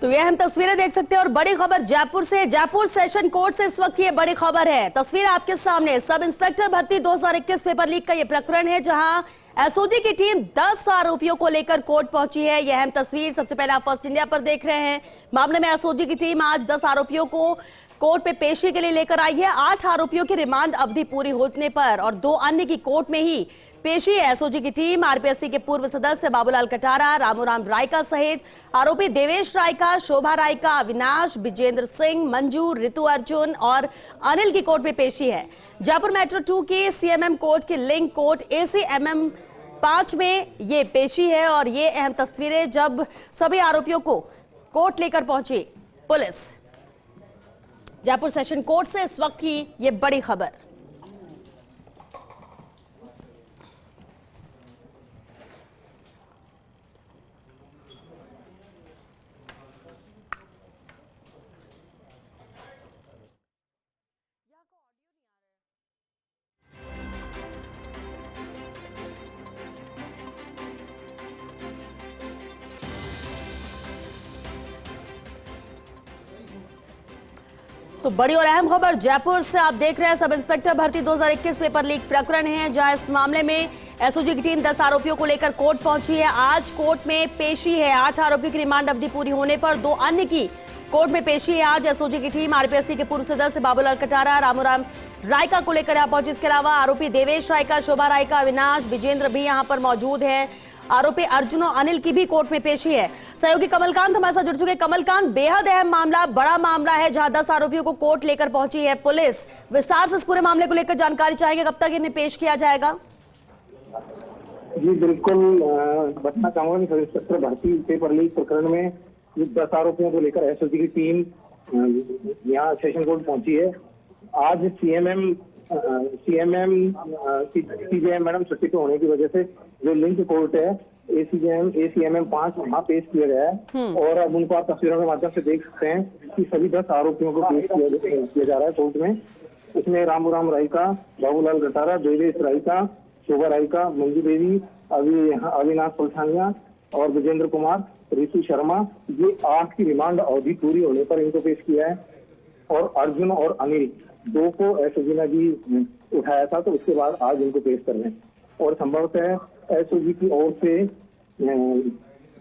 तो ये हम तस्वीरें देख सकते हैं और बड़ी खबर जयपुर से, जयपुर सेशन कोर्ट से इस वक्त ये बड़ी खबर है। तस्वीर आपके सामने, सब इंस्पेक्टर भर्ती 2021 पेपर लीक का ये प्रकरण है जहां एसओजी की टीम 10 आरोपियों को लेकर कोर्ट पहुंची है। यह अहम तस्वीर सबसे पहले आप फर्स्ट इंडिया पर देख रहे हैं। मामले में एसओजी की टीम आज 10 आरोपियों को कोर्ट पे पेशी के लिए लेकर आई है। 8 आरोपियों की रिमांड अवधि पूरी होने पर और 2 अन्य की कोर्ट में ही पेशी है। एसओजी की टीम आरपीएससी के पूर्व सदस्य बाबूलाल कटारा, रामूराम रायका सहित आरोपी देवेश रायका, शोभा रायका, अविनाश, विजेंद्र सिंह, मंजू, ऋतु अर्जुन और अनिल की कोर्ट में पेशी है। जयपुर मेट्रो 2 की सीएमएम कोर्ट की लिंक कोर्ट एसीएमएम 5 में ये पेशी है और ये अहम तस्वीरें जब सभी आरोपियों को कोर्ट लेकर पहुंची पुलिस। जयपुर सेशन कोर्ट से इस वक्त की ये बड़ी खबर। तो बड़ी और अहम खबर जयपुर से आप देख रहे हैं। सब इंस्पेक्टर भर्ती 2021 पेपर लीक प्रकरण है जहां इस मामले में एसओजी की टीम 10 आरोपियों को लेकर कोर्ट पहुंची है। आज कोर्ट में पेशी है। 8 आरोपियों की रिमांड अवधि पूरी होने पर 2 अन्य की कोर्ट में पेशी है। आज एसओजी की टीम आरपीएससी के पूर्व सदस्य बाबूलाल कटारा, रामूराम रायका को लेकर यहां पहुंची। इसके अलावा आरोपी देवेश रायका, शोभा रायका, अविनाश, विजेंद्र भी यहां पर मौजूद है। आरोपी अर्जुन और अनिल की भी कोर्ट में पेशी है। सहयोगी कमलकांत हमारे साथ जुड़ चुके। कमलकांत, बेहद अहम मामला, बड़ा मामला है जहां 10 आरोपियों को कोर्ट लेकर पहुंची है पुलिस। विस्तार से इस पूरे मामले को लेकर जानकारी चाहेंगे, कब तक इन्हें पेश किया जाएगा? जी बिल्कुल, बताना चाहूंगा कि सब इंस्पेक्टर भर्ती पेपर लीक प्रकरण में 10 आरोपियों को लेकर एसओजी की टीम यहाँ सेशन कोर्ट पहुंची है। आज सीएमएम सीजेएम मैडम छुट्टी पे होने की वजह से जो लिंक कोर्ट है एसीएमएम 5 वहाँ पेश किया गया है और अब उनको आप तस्वीरों के माध्यम से देख सकते हैं कि सभी 10 आरोपियों को पेश किया जा रहा है कोर्ट में। इसमें रामूराम रायका, बाबूलाल कटारा, देवेश रायका, शोभा रायका, मंजू देवी, अविनाश पलसानिया और विजेंद्र कुमार, ऋतु शर्मा, ये 8 की रिमांड अवधि पूरी होने पर इनको पेश किया है। और अर्जुन और अनिल 2 को एसओजी ने भी उठाया था, तो उसके बाद आज इनको पेश कर रहे हैं। और संभवतः एसओजी की ओर से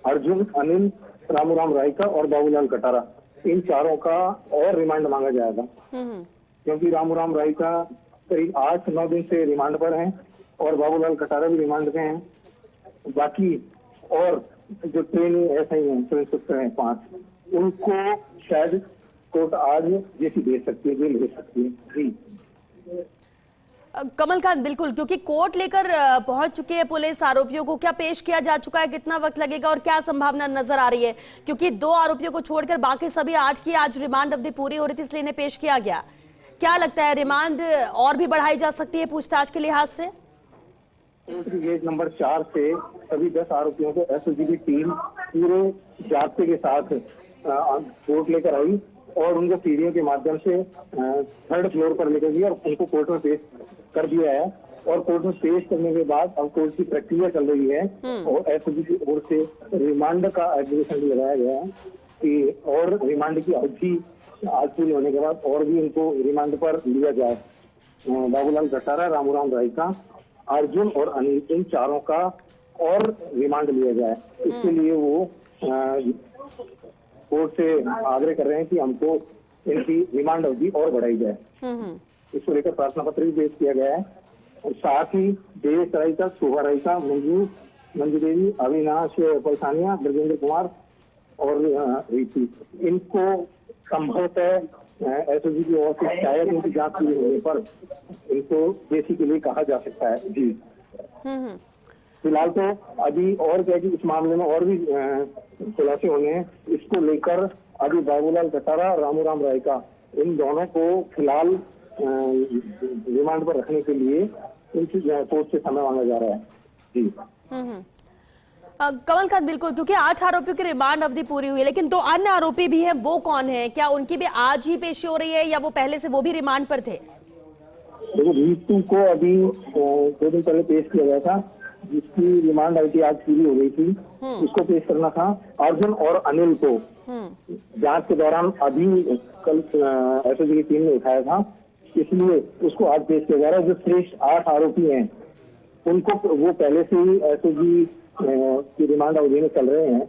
अर्जुन, अनिल, रामूराम रायका और बाबूलाल कटारा, इन चारों का और रिमांड मांगा जाएगा क्योंकि रामूराम रायका करीब 8-9 दिन से रिमांड पर हैं और बाबूलाल कटारा भी रिमांड पे हैं। बाकी और जो ट्रेनिंग एसआई हैं, सब इंस्पेक्टर हैं 5, उनको शायद कोर्ट आज जैसी दे सकती है, जेल भेज सकती है। जी कमलकांत, बिल्कुल, क्योंकि कोर्ट लेकर पहुंच चुके हैं पुलिस। आरोपियों को क्या पेश किया जा चुका है, कितना वक्त लगेगा और क्या संभावना नजर आ रही है? क्योंकि 2 आरोपियों को छोड़कर बाकी सभी 8 की आज रिमांड अवधि पूरी हो रही थी, इसलिए इन्हें पेश किया गया। क्या लगता है, रिमांड और भी बढ़ाई जा सकती है पूछताछ के लिहाज से? गेट नंबर 4 से सभी 10 आरोपियों को एसओजी की टीम पूरे जाब्ते के साथ कोर्ट लेकर आई और उनको सीढ़ियों के माध्यम से 3rd फ्लोर पर लेकर गई और उनको कोर्ट में पेश कर दिया है। और कोर्ट में पेश करने के बाद अब कोर्ट की प्रक्रिया चल रही है और एसओजी की ओर से रिमांड का एप्लीकेशन भी लगाया गया है कि और रिमांड की अवधि आज पूरी होने के बाद और भी उनको रिमांड पर लिया जाए। बाबूलाल कटारा, रामूराम रायका, अर्जुन और अनिल, इन चारों का और रिमांड लिया जाए। इसके लिए वो कोर्ट से आग्रह कर रहे हैं कि हमको इनकी रिमांड अवधि और बढ़ाई जाए। इसको लेकर प्रार्थना पत्र भी पेश किया गया है। और साथ ही देवेश रायका, शोभा रायका, मंजू देवी, अविनाश पलसानिया, विजेंद्र कुमार और ऋतु, इनको संभवतः एसओजी की ओर से शायद इनकी जांच पूरी होने पर इनको पेशी के लिए कहा जा सकता है। जी फिलहाल तो अभी और क्या कि इस मामले में और भी खुलासे होने हैं। इसको लेकर अभी बाबूलाल कटारा, रामूराम रायका, इन दोनों को फिलहाल रिमांड पर रखने के लिए इनकी कोर्ट से समय मांगा जा रहा है। जी कमलकांत, बिल्कुल, क्योंकि 8 आरोपियों की रिमांड अवधि पूरी हुई है, लेकिन 2 अन्य आरोपी भी हैं, वो कौन है? क्या उनकी भी आज ही पेशी हो रही है या वो पहले से वो भी रिमांड पर थे? देखो, ऋतु को अभी 2 दिन पहले पेश किया गया था, जिसकी रिमांड अवधि आज पूरी हो गई थी, उसको पेश करना था। अर्जुन और अनिल को जांच के दौरान अभी कल एसओजी की टीम ने उठाया था, इसलिए उसको आज पेश किया जा रहा है। जो श्रेष्ठ 8 आरोपी हैं उनको वो पहले से ही एसओजी की रिमांड अवधि में चल रहे हैं,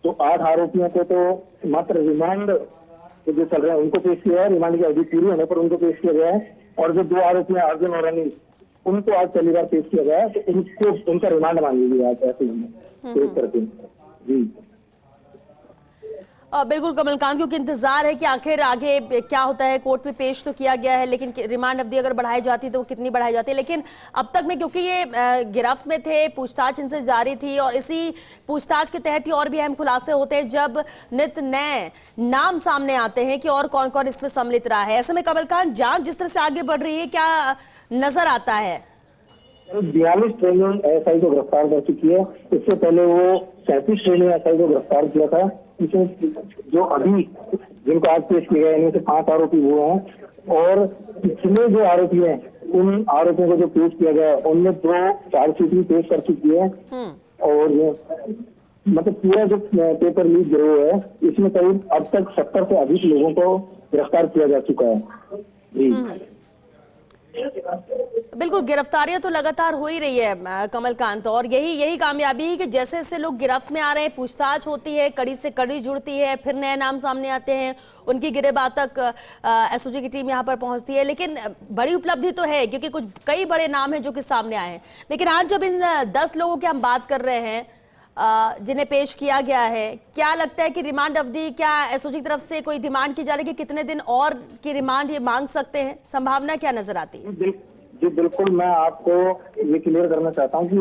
तो 8 आरोपियों को तो मात्र रिमांड जो चल रहे हैं उनको पेश किया है, रिमांड की अवधि पूरी होने पर उनको पेश किया गया है। और जो 2 आरोपी हैं अर्जुन और अनिल, उनको आज पहली बार पेश किया गया है, तो उनका रिमांड मांगी गई आज एसओजी में पेश करके। जी बिल्कुल कमलकांत, क्योंकि इंतजार है कि आखिर आगे क्या होता है। कोर्ट में पेश तो किया गया है, लेकिन रिमांड अवधि अगर बढ़ाई जाती तो वो कितनी बढ़ाई जाती है। लेकिन अब तक में क्योंकि ये गिरफ्त में थे, पूछताछ इनसे जारी थी और इसी पूछताछ के तहत ही और भी अहम खुलासे होते हैं जब नित नए नाम सामने आते हैं कि और कौन कौन इसमें सम्मिलित रहा है। ऐसे में कमलकांत, जांच जिस तरह से आगे बढ़ रही है, क्या नजर आता है? 42 ट्रेनिंग एसआई को गिरफ्तार कर चुकी है। इससे पहले वो 37 ट्रेनिंग एसआई को गिरफ्तार किया था। इसमें जो अभी जिनको आज पेश किया गया इनमें से 5 आरोपी वो हैं, और पिछले जो आरोपी हैं उन आरोपियों को जो पेश किया गया है उनमें 2 चार्जशीट भी पेश कर चुकी है। और मतलब पूरा जो पेपर लीक गिरोह है इसमें करीब अब तक 70 से अधिक लोगों को गिरफ्तार किया जा चुका है। जी बिल्कुल, गिरफ्तारियां तो लगातार हो ही रही है कमलकांत, और यही कामयाबी है कि जैसे जैसे लोग गिरफ्त में आ रहे हैं, पूछताछ होती है, कड़ी से कड़ी जुड़ती है, फिर नए नाम सामने आते हैं, उनकी गिरफ्तार तक एसओजी की टीम यहां पर पहुंचती है। लेकिन बड़ी उपलब्धि तो है क्योंकि कई बड़े नाम हैं जो कि सामने आए हैं। लेकिन आज जब इन 10 लोगों की हम बात कर रहे हैं जिन्हें पेश किया गया है, क्या लगता है कि रिमांड अवधि, क्या एसओजी की तरफ से कोई डिमांड की जा रही है कि कितने दिन और की रिमांड ये मांग सकते हैं? संभावना क्या नजर आती है? जी बिल्कुल, मैं आपको ये क्लियर करना चाहता हूँ कि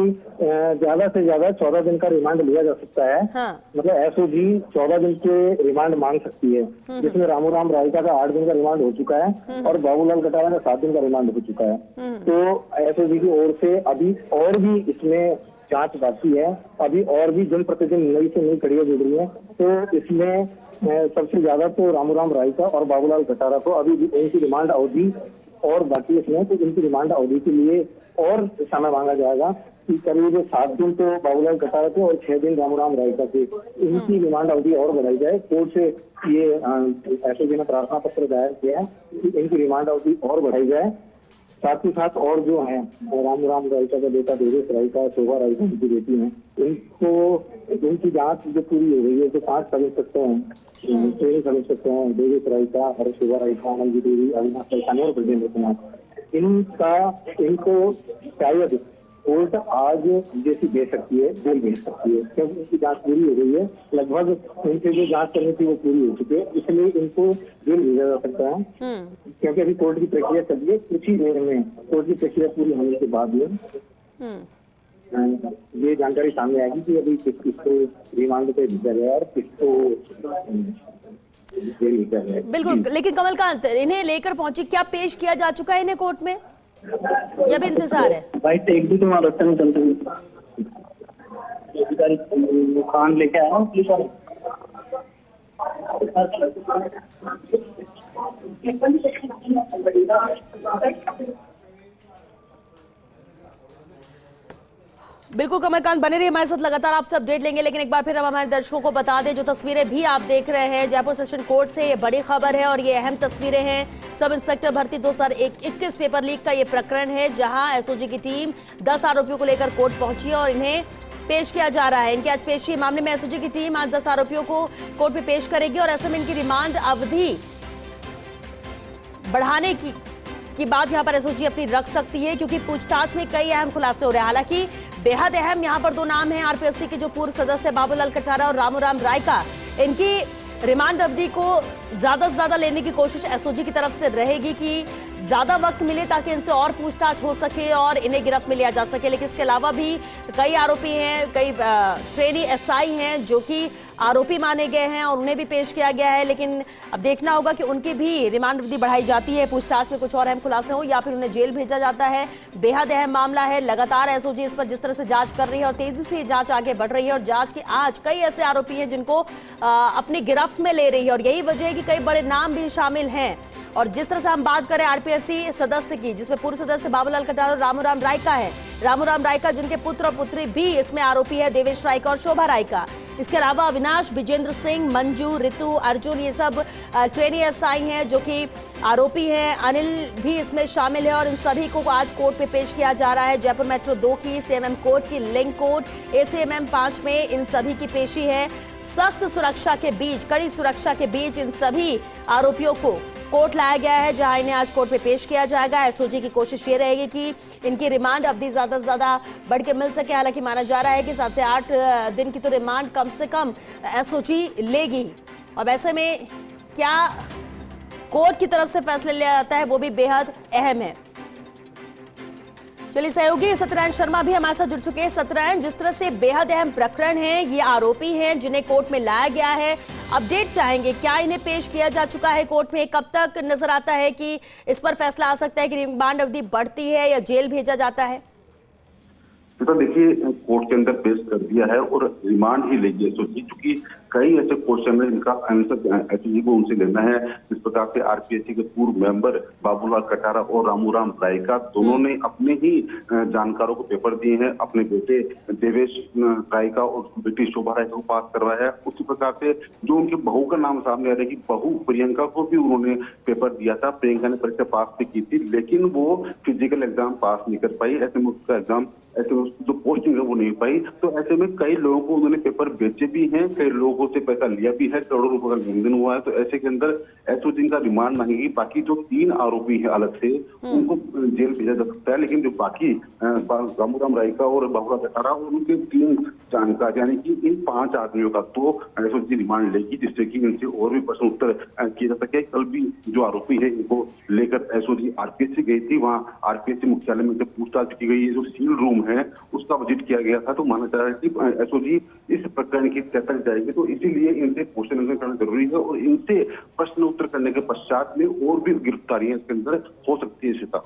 ज्यादा से ज्यादा 14 दिन का रिमांड लिया जा सकता है। हाँ। मतलब एसओजी 14 दिन के रिमांड मांग सकती है, जिसमें रामूराम रायका का 8 दिन का रिमांड हो चुका है और बाबूलाल कटारा का 7 दिन का रिमांड हो चुका है। तो एसओजी की ओर से अभी और भी इसमें जांच बाकी है, अभी और भी दिन प्रतिदिन नई से नई कड़ियां जुड़ रही है। तो इसमें सबसे ज्यादा तो रामूराम रायका और बाबूलाल कटारा को अभी इनकी रिमांड अवधि और बाकी इसमें तो इनकी रिमांड अवधि के लिए और समय मांगा जाएगा कि करीब 7 दिन तो बाबूलाल कटारा के और 6 दिन रामूराम रायका के, इनकी रिमांड अवधि और बढ़ाई जाए। कोर्ट से ये एसओजी ने प्रार्थना पत्र दायर किया है कि इनकी रिमांड अवधि और बढ़ाई जाए। साथ ही साथ और जो है रामूराम रायका का बेटा देवेश रायका, शोभा रायका उनकी बेटी है, इनको इनकी जांच जो पूरी हो गई है, जो 5 सब इंस्पेक्टर हैं, 3 सब इंस्पेक्टर हैं, देवेश रायका और शोभा रायका, अमनजी देवी, अविनाश रायका और ब्रजेंद्र कुमार, इनको शायद कोर्ट आज जेसी दे सकती है, जेल भेज सकती है, क्योंकि इनकी जांच पूरी हो गई है। लगभग इनसे जो जांच करनी थी वो पूरी हो चुकी है, इसलिए इनको जेल भेजा जा सकता है। क्योंकि अभी कोर्ट की प्रक्रिया चल रही है, कुछ ही देर में कोर्ट की प्रक्रिया पूरी होने के बाद ये जानकारी सामने आएगी कि अभी किसको रिमांड पे भेजा गया और किसको जेल भेजा गया। बिल्कुल, लेकिन कमलकांत, इन्हें लेकर पहुंची, क्या पेश किया जा चुका है इन्हें कोर्ट में या भी इंतजार है? भाई एक भी तुम्हारा रास्ते में चलते खान लेके आया हूँ। बिल्कुल कमलकांत, बने रहिए हमारे साथ, लगातार आपसे अपडेट लेंगे। लेकिन एक बार फिर हम हमारे दर्शकों को बता दें, जो तस्वीरें भी आप देख रहे हैं जयपुर सेशन कोर्ट से, ये बड़ी खबर है और ये अहम तस्वीरें हैं। सब इंस्पेक्टर भर्ती 2021 पेपर लीक का ये प्रकरण है, जहां एसओजी की टीम 10 आरोपियों को लेकर कोर्ट पहुंची है और इन्हें पेश किया जा रहा है। इनकी आज पेशी मामले में एसओजी की टीम आज 10 आरोपियों को कोर्ट में पेश करेगी और ऐसे में इनकी रिमांड अवधि बढ़ाने की बात यहां पर एसओजी अपनी रख सकती है, क्योंकि पूछताछ में कई अहम खुलासे हो रहे हैं। हालांकि बेहद अहम यहां पर 2 नाम हैं, आरपीएससी के जो पूर्व सदस्य बाबूलाल कटारा और रामूराम रायका। इनकी रिमांड अवधि को ज्यादा से ज्यादा लेने की कोशिश एसओजी की तरफ से रहेगी कि ज्यादा वक्त मिले ताकि इनसे और पूछताछ हो सके और इन्हें गिरफ्त में लिया जा सके। लेकिन इसके अलावा भी कई आरोपी हैं, कई ट्रेनी एसआई हैं जो कि आरोपी माने गए हैं और उन्हें भी पेश किया गया है। लेकिन अब देखना होगा कि उनकी भी रिमांड अवधि बढ़ाई जाती है, पूछताछ में कुछ और अहम खुलासे हो या फिर उन्हें जेल भेजा जाता है। बेहद अहम मामला है, लगातार एसओजी इस पर जिस तरह से जांच कर रही है और तेजी से जांच आगे बढ़ रही है और जांच के आज कई ऐसे आरोपी हैं जिनको अपनी गिरफ्त में ले रही है और यही वजह है कि कई बड़े नाम भी शामिल हैं। और जिस तरह से हम बात करें आरपीएससी सदस्य की, जिसमें पूर्व सदस्य बाबूलाल कटारा और रामूराम रायका है, रामूराम रायका जिनके पुत्र और पुत्री भी इसमें आरोपी है, देवेश रायका और शोभा रायका। इसके अलावा अविनाश, विजेंद्र सिंह, मंजू, ऋतु, अर्जुन, ये सब ट्रेनी एसआई हैं जो कि आरोपी हैं। अनिल भी इसमें शामिल है और इन सभी को आज कोर्ट पे पेश किया जा रहा है। जयपुर मेट्रो 2 की, सीएमएम कोर्ट की, लिंक कोर्ट, एसीएमएम 5 में इन सभी की पेशी है। सख्त सुरक्षा के बीच, कड़ी सुरक्षा के बीच इन सभी आरोपियों को कोर्ट लाया गया है, जहां इन्हें आज कोर्ट में पेश किया जाएगा। एसओजी की कोशिश ये रहेगी कि इनकी रिमांड अवधि ज्यादा से ज्यादा बढ़ के मिल सके। हालांकि माना जा रहा है कि 7 से 8 दिन की तो रिमांड कम से कम एसओजी लेगी। और ऐसे में क्या कोर्ट की तरफ से फैसले लिया जाता है वो भी बेहद अहम है। चलिए, सहयोगी सत्यनारायण शर्मा भी हमारे साथ जुड़ चुके हैं। सत्यनारायण, जिस तरह से बेहद अहम प्रकरण है, ये आरोपी हैं जिन्हें कोर्ट में लाया गया है, अपडेट चाहेंगे, क्या इन्हें पेश किया जा चुका है कोर्ट में? कब तक नजर आता है कि इस पर फैसला आ सकता है कि रिमांड अवधि बढ़ती है या जेल भेजा जाता है? तो देखिए, कोर्ट के अंदर पेश कर दिया है और रिमांड ही लेगी एसओजी, क्योंकि कई ऐसे क्वेश्चन है जिनका आंसर एसओजी को उनसे लेना है। इस प्रकार से आरपीएससी के पूर्व मेंबर बाबूलाल कटारा और रामूराम रायका दोनों ने अपने ही जानकारों को पेपर दिए हैं। अपने बेटे देवेश रायका और बेटी शोभा रायका को पास करवाया है। उसी प्रकार से जो उनकी बहू का नाम सामने आ रहा है कि बहू प्रियंका को भी उन्होंने पेपर दिया था। प्रियंका ने परीक्षा पास भी की थी, लेकिन वो फिजिकल एग्जाम पास नहीं कर पाई। ऐसे में उसका एग्जाम, ऐसे में जो पोस्टिंग है वो नहीं पाई। तो ऐसे में कई लोगों को उन्होंने पेपर बेचे भी हैं, कई लोगों से पैसा लिया भी है, करोड़ों रुपए का लेन देन हुआ है। तो ऐसे के अंदर एसओजी का रिमांड मांगेगी। बाकी जो 3 आरोपी हैं अलग से, उनको जेल भेजा जा सकता है, लेकिन जो बाकी रामूराम रायका और बाबूलाल कटारा और उनके 3 जानकार, यानी कि इन 5 आदमियों का तो एसओजी रिमांड लेगी, जिससे कि इनसे और भी प्रश्न उत्तर किए जा सके। कल भी जो आरोपी है इनको लेकर एसओजी आरपीएससी गई थी, वहां आरपीएससी मुख्यालय में से पूछताछ की गई है। जो सील रूम है उसका विजिट किया गया था। तो माना जा रहा है कि एसओजी इस प्रकरण की तह तक जाएगी। तो इसीलिए इनसे क्वेश्चन करना जरूरी है और इनसे प्रश्न उत्तर करने के पश्चात में और भी गिरफ्तारियां इसके अंदर हो सकती है। श्वेता,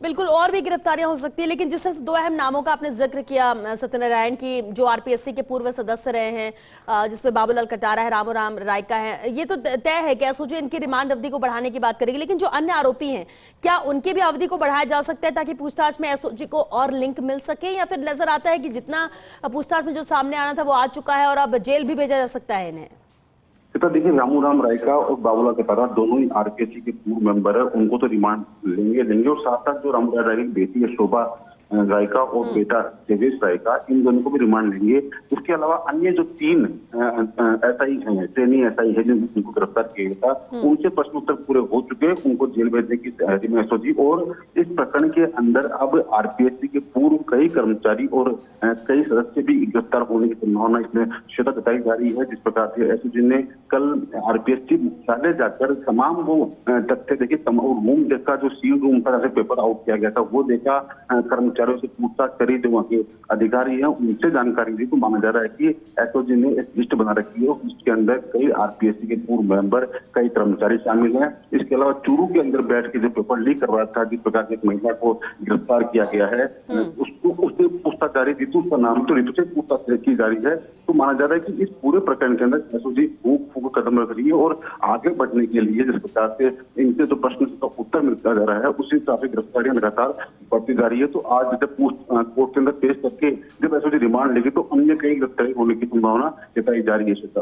बिल्कुल, और भी गिरफ्तारियां हो सकती है। लेकिन जिस तरह से 2 अहम नामों का आपने जिक्र किया सत्यनारायण की, जो आरपीएससी के पूर्व सदस्य रहे हैं, जिसमें बाबूलाल कटारा है, रामूराम रायका है, ये तो तय है कि एसओजी इनकी रिमांड अवधि को बढ़ाने की बात करेगी। लेकिन जो अन्य आरोपी हैं, क्या उनकी भी अवधि को बढ़ाया जा सकता है ताकि पूछताछ में एसओजी को और लिंक मिल सके? या फिर नजर आता है कि जितना पूछताछ में जो सामने आना था वो आ चुका है और अब जेल भी भेजा जा सकता है इन्हें? तो देखिए, रामूराम रायका और बाबूलाल कटारा दोनों ही आरपीएससी के पूर्व मेंबर है, उनको तो रिमांड लेंगे और साथ साथ जो रामूराम रायका की बेटी है शोभा रायका और बेटा देवेश रायका, इन दोनों को भी रिमांड लेंगे। इसके अलावा अन्य जो 3 एसआई हैं, ट्रेनी एसआई है जिनको गिरफ्तार किया गया था, उनसे प्रश्न उत्तर पूरे हो चुके हैं। उनको जेल भेजने की तैयारी में एसओजी। और इस प्रकरण के अंदर अब आरपीएससी के पूर्व कई कर्मचारी और कई सदस्य भी गिरफ्तार होने की संभावना इसमें श्वेता बताई जा रही है। जिस प्रकार से एसओजी ने कल आरपीएससी मुख्यालय जाकर तमाम वो तथ्य देखे, रूम देखा, जो सील रूम का जैसे पेपर आउट किया गया था वो देखा, कर्मचारियों से पूछताछ करी, जो वहाँ के अधिकारी हैं उनसे जानकारी दी। तो माना जा रहा है कि एसओजी ने एक लिस्ट बना रखी है, उसके अंदर कई आरपीएससी के पूर्व मेंबर, कई कर्मचारी शामिल हैं। इसके अलावा चूरू के अंदर बैठ के जो पेपर लीक करवाया था, जिस प्रकार से एक महिला को गिरफ्तार किया गया है, उससे पूछताछ जारी थी, तो उसका नाम तो ऋतु से पूछताछ की जा रही है। तो माना जा रहा है कि इस पूरे प्रकरण के अंदर एसओजी फूक कदम रख रही है और आगे बढ़ने के लिए जिस प्रकार से इनसे जो प्रश्न का उत्तर मिलता जा रहा है, उसी हिसाब से गिरफ्तारियां लगातार बढ़ती जा रही है। तो आज जब कोर्ट के अंदर पेश करके जब एसओजी रिमांड लेगी तो अन्य कई गिरफ्तारी होने की संभावना जताई जा रही है। श्वेता,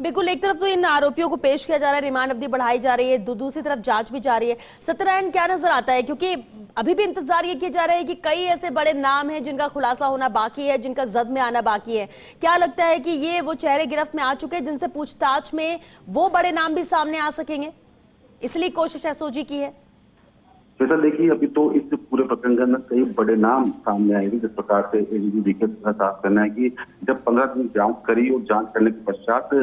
बिल्कुल, एक तरफ तो इन आरोपियों को पेश किया जा रहा है, रिमांड अवधि बढ़ाई जा रही है, दूसरी तरफ जांच भी जारी है। सत्यनारायण, क्या नजर आता है, क्योंकि अभी भी इंतजार ये किया जा रहा है कि कई ऐसे बड़े नाम हैं जिनका खुलासा होना बाकी है, जिनका जद में आना बाकी है। क्या लगता है कि ये वो चेहरे गिरफ्त में आ चुके हैं जिनसे पूछताछ में वो बड़े नाम भी सामने आ सकेंगे, इसलिए कोशिश एसओजी की है? जैसा देखिए, अभी तो इस पूरे प्रकरण के अंदर कई बड़े नाम सामने आएंगे। जिस प्रकार से एडीजी का साफ करना है कि जब 15 दिन जांच करी और जांच करने के पश्चात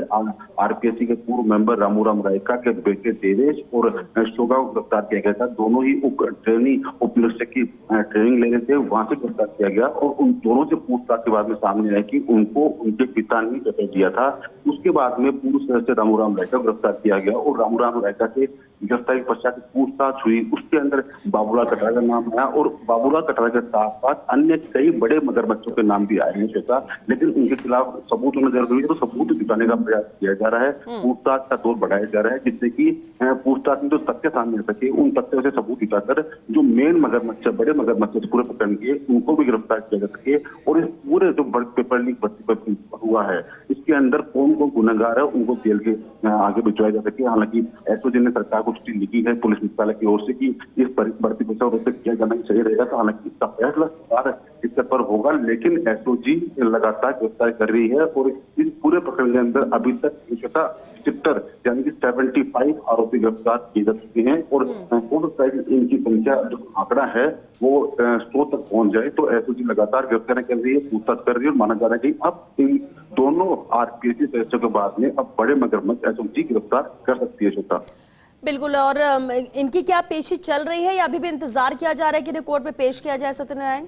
आरपीएससी के पूर्व मेंबर रामूराम रायका के बेटे देवेश और शोभा को गिरफ्तार किया गया था। दोनों ही उप निरीक्षक की ट्रेनिंग ले रहे थे, वहां से गिरफ्तार किया गया और उन दोनों से पूछताछ के बाद में सामने आया कि उनको उनके पिता ने पेपर दिया था। उसके बाद में पूर्व सदस्य रामूराम रायका को गिरफ्तार किया गया और रामूराम रायका के गिरफ्तारी के पश्चात पूछताछ हुई, उसके अंदर बाबूलाल कटारिया का नाम आया और बाबूलाल कटारिया के साथ साथ अन्य कई बड़े मगरमच्छों के नाम भी आए हैं श्वेता, लेकिन उनके खिलाफ सबूत होना जरूरी है, तो सबूत जुटाने का प्रयास किया जा रहा है। पूछताछ का दौर बढ़ाया जा रहा है जिससे कि पूछताछ में जो तथ्य सामने आ सके, उन तथ्यों से सबूत जुटाकर जो मेन मगरमच्छ, बड़े मगरमच्छ पूरे प्रकरण के, उनको भी गिरफ्तार किया जा सके। और इस पूरे जो पेपर लीक भर्ती हुआ है, इसके अंदर कौन कौन गुनहगार है उनको जेल के आगे भिजवाया जा सके। हालांकि एसओजी ने सरकार को चिट्ठी लिखी है पुलिस मुख्यालय की ओर से कि इस भर्ती पेशा और किया जाना सही रहेगा, तो हालांकि इसका फैसला सरकार स्तर पर होगा, लेकिन एसओजी लगातार गिरफ्तार कर रही है और इस पूरे प्रकरण के अंदर अभी तक 70 यानी कि 75 आरोपी गिरफ्तार किए जा चुके हैं और हो सकता है कि इनकी संख्या जो आंकड़ा है वो 100 तक पहुंच जाए। तो एसओजी लगातार गिरफ्तार कर रही है, पूछताछ कर रही है और माना जा रहा है कि अब इन दोनों आरपीसी सदस्यों के बाद में अब बड़े मगरमच्छ एसओजी गिरफ्तार कर सकती है श्वेता। बिल्कुल, और इनकी क्या पेशी चल रही है या अभी भी इंतजार किया जा रहा है कि इन्हें कोर्ट में पेश किया जाए सत्यनारायण?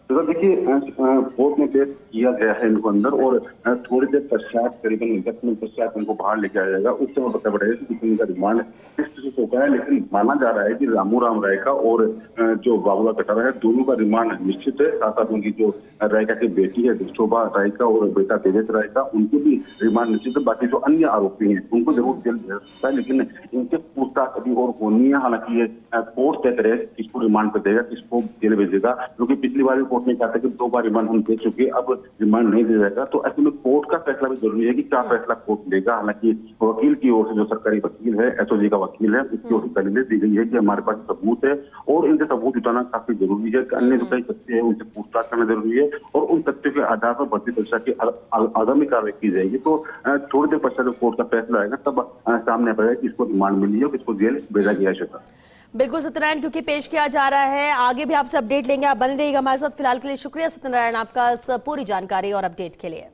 तो देखिए, कोर्ट में पेश किया गया है इनको अंदर और थोड़ी देर पश्चात, करीबन 10 मिनट पश्चात इनको बाहर लेके आया जाएगा। उस समय पता पड़ेगा कि कितने का रिमांड किस तरह से होता है, लेकिन माना जा रहा है कि रामूराम रायका और जो बाबूलाल कटारिया है, दोनों का रिमांड निश्चित है। साथ साथ उनकी जो रायका की बेटी है शोभा रायका और बेटा तेजस रायका, उनके भी रिमांड निश्चित है। बाकी जो अन्य आरोपी हैं उनको जरूर जेल भेजा सकता है, लेकिन इनसे पूछताछ अभी और होनी है। हालांकि ये कोर्ट तय करेगा किसको रिमांड पर देगा, किसको जेल भेजेगा, क्योंकि पिछली बार कोर्ट ने कहा था कि 2 बार रिमांड हम दे चुके, अब रिमांड नहीं दिया जाएगा। तो ऐसे में कोर्ट का फैसला भी जरूरी है कि क्या फैसला कोर्ट लेगा। हालांकि वकील की ओर से, जो सरकारी वकील है, एसओजी का वकील है, उसकी ओर से दलीलें दी गई है कि हमारे पास सबूत है और इनसे सबूत जुटाना काफी जरूरी है। अन्य जो कई तथ्य है उनसे पूछताछ करना जरूरी है और उन तथ्यों के आधार पर भर्ती परीक्षा की आगामी कार्रवाई की जाएगी। तो थोड़ी देर पश्चात कोर्ट का फैसला आएगा, तब सामने पड़ेगा किसको रिमांड मिली है, किसको जेल भेजा गया है। बिल्कुल सत्यनारायण, क्योंकि पेश किया जा रहा है, आगे भी आपसे अपडेट लेंगे, आप बने रहिएगा हमारे साथ। फिलहाल के लिए शुक्रिया सत्यनारायण आपका इस पूरी जानकारी और अपडेट के लिए।